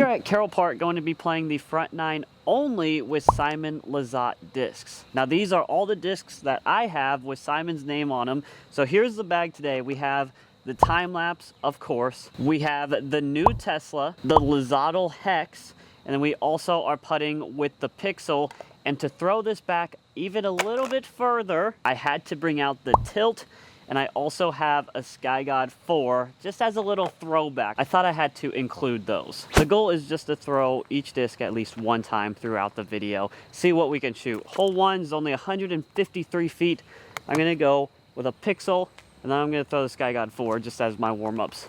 We are at Carroll Park going to be playing the front nine only with Simon Lizotte discs. Now these are all the discs that I have with Simon's name on them. So here's the bag today. We have the time lapse, of course. We have the new Tesla, the Lizotte Hex, and then we also are putting with the Pixel. And to throw this back even a little bit further, I had to bring out the Tilt, and I also have a Sky God 4, just as a little throwback. I thought I had to include those. The goal is just to throw each disc at least one time throughout the video, see what we can shoot. Hole 1 is only 153 feet. I'm gonna go with a Pixel, and then I'm gonna throw the Sky God 4 just as my warm-ups.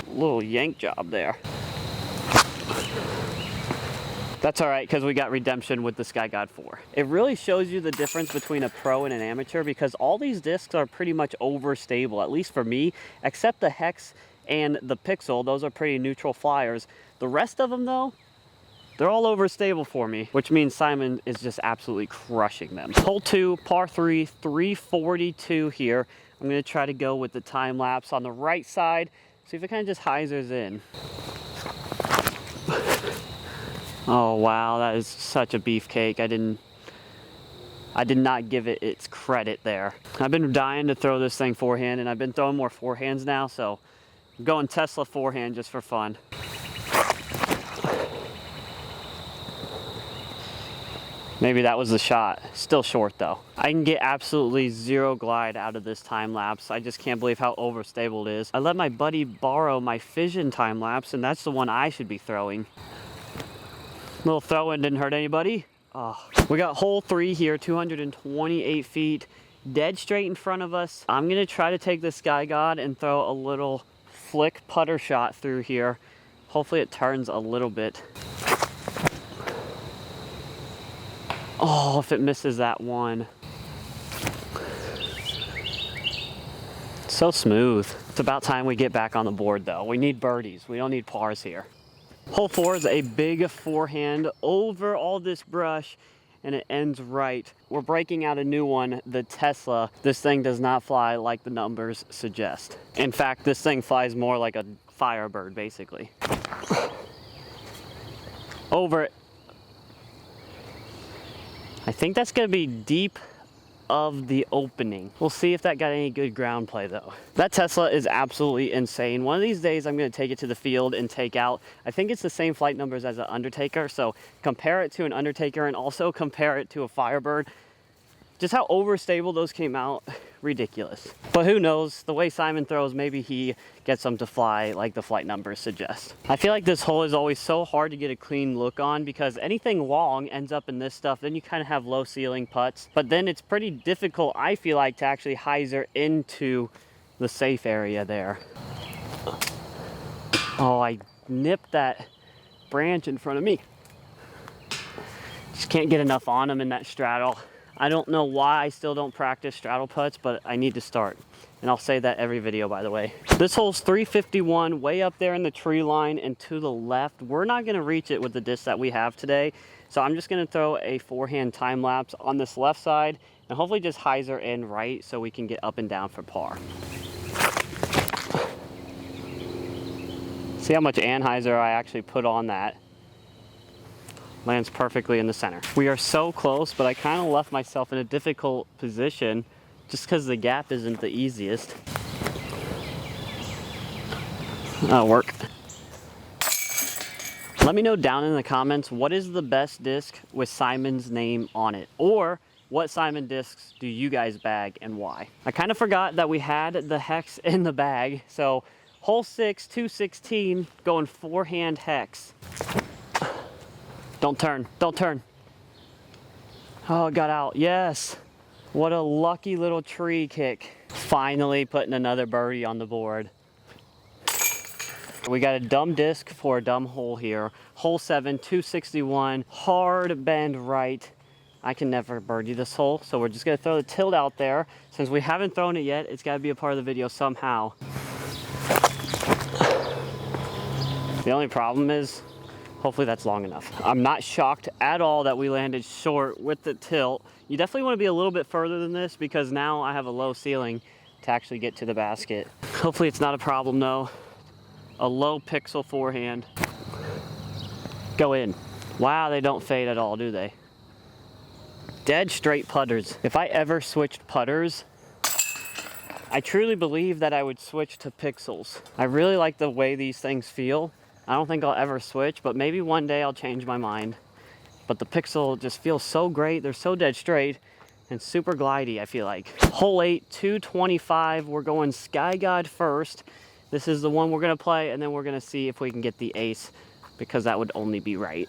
Little yank job there. That's all right, because we got redemption with the Sky God 4. It really shows you the difference between a pro and an amateur, because all these discs are pretty much overstable, at least for me, except the Hex and the Pixel. Those are pretty neutral flyers. The rest of them, though, they're all overstable for me, which means Simon is just absolutely crushing them. Hole 2, par 3, 342 here. I'm going to try to go with the time lapse on the right side, see if it kind of just hyzers in. Oh wow, that is such a beefcake. I did not give it its credit there. I've been dying to throw this thing forehand, and I've been throwing more forehands now, so I'm going Tesla forehand just for fun. Maybe that was the shot. Still short though. I can get absolutely zero glide out of this time lapse. I just can't believe how overstable it is. I let my buddy borrow my Fission time lapse, and that's the one I should be throwing. Little throw-in didn't hurt anybody. Oh. We got hole 3 here, 228 feet, dead straight in front of us. I'm gonna try to take the Sky God and throw a little flick putter shot through here. Hopefully it turns a little bit. Oh, if it misses that one. So smooth. It's about time we get back on the board though. We need birdies, we don't need pars here. Hole 4 is a big forehand over all this brush, and it ends right. We're breaking out a new one, the Tesla. This thing does not fly like the numbers suggest. In fact, this thing flies more like a Firebird, basically. Over it. I think that's gonna be deep of the opening. We'll see if that got any good ground play though. That Tesla is absolutely insane. One of these days I'm going to take it to the field and take out, I think it's the same flight numbers as an Undertaker, so compare it to an Undertaker and also compare it to a Firebird. Just how overstable those came out, ridiculous. But who knows, the way Simon throws, maybe he gets them to fly like the flight numbers suggest. I feel like this hole is always so hard to get a clean look on, because anything long ends up in this stuff, then you kind of have low ceiling putts. But then it's pretty difficult, I feel like, to actually hyzer into the safe area there. Oh, I nipped that branch in front of me. Just can't get enough on him in that straddle. I don't know why I still don't practice straddle putts, but I need to start. And I'll say that every video, by the way. This hole's 351, way up there in the tree line and to the left. We're not gonna reach it with the disc that we have today. So I'm just gonna throw a forehand time lapse on this left side and hopefully just hyzer in right so we can get up and down for par. See how much anhyzer I actually put on that. Lands perfectly in the center. We are so close, but I kind of left myself in a difficult position just because the gap isn't the easiest. That'll work. Let me know down in the comments, what is the best disc with Simon's name on it? Or what Simon discs do you guys bag and why? I kind of forgot that we had the Hex in the bag. So hole 6, 216, going forehand Hex. Don't turn, don't turn. Oh, it got out, yes. What a lucky little tree kick. Finally putting another birdie on the board. We got a dumb disc for a dumb hole here. Hole 7, 261, hard bend right. I can never birdie this hole, so we're just gonna throw the tilt out there. Since we haven't thrown it yet, it's gotta be a part of the video somehow. The only problem is, hopefully that's long enough. I'm not shocked at all that we landed short with the tilt. You definitely want to be a little bit further than this because now I have a low ceiling to actually get to the basket. Hopefully it's not a problem though. a low pixel forehand. Go in. Wow, they don't fade at all, do they? Dead straight putters. If I ever switched putters, I truly believe that I would switch to pixels. I really like the way these things feel. I don't think I'll ever switch, but maybe one day I'll change my mind. But the pixel just feels so great. They're so dead straight and super glidey, I feel like. Hole 8, 225. We're going Sky God first. This is the one we're gonna play, and then we're gonna see if we can get the ace, because that would only be right.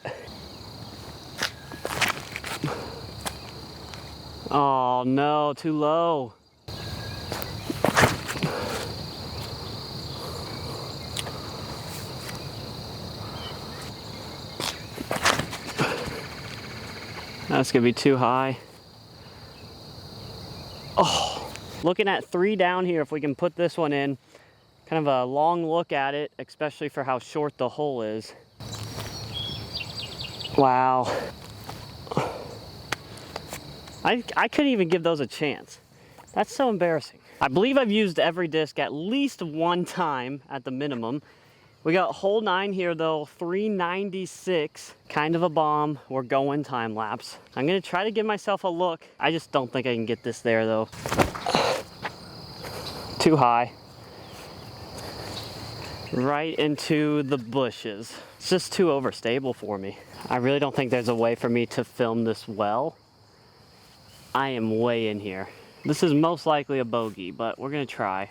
Oh no, too low. That's gonna be too high. Oh, looking at 3 down here, if we can put this one in. Kind of a long look at it, especially for how short the hole is. Wow. I couldn't even give those a chance. That's so embarrassing. I believe I've used every disc at least one time at the minimum. We got hole 9 here though, 396, kind of a bomb. We're going time lapse. I'm gonna try to give myself a look. I just don't think I can get this there though. Too high. Right into the bushes. It's just too overstable for me. I really don't think there's a way for me to film this well. I am way in here. This is most likely a bogey, but we're gonna try.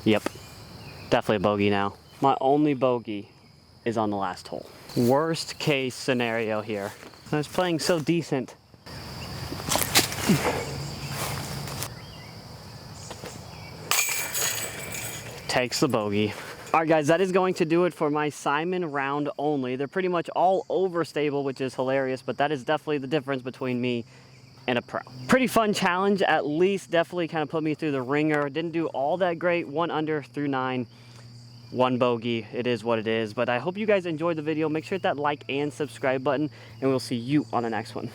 Yep. Definitely a bogey now. My only bogey is on the last hole. Worst case scenario here. I was playing so decent. Takes the bogey. All right, guys, that is going to do it for my Simon round only. They're pretty much all overstable, which is hilarious, but that is definitely the difference between me and a pro. Pretty fun challenge, at least. Definitely kind of put me through the ringer. Didn't do all that great. 1 under through 9. 1 bogey. It is what it is. But I hope you guys enjoyed the video. Make sure to hit that like and subscribe button, and we'll see you on the next one.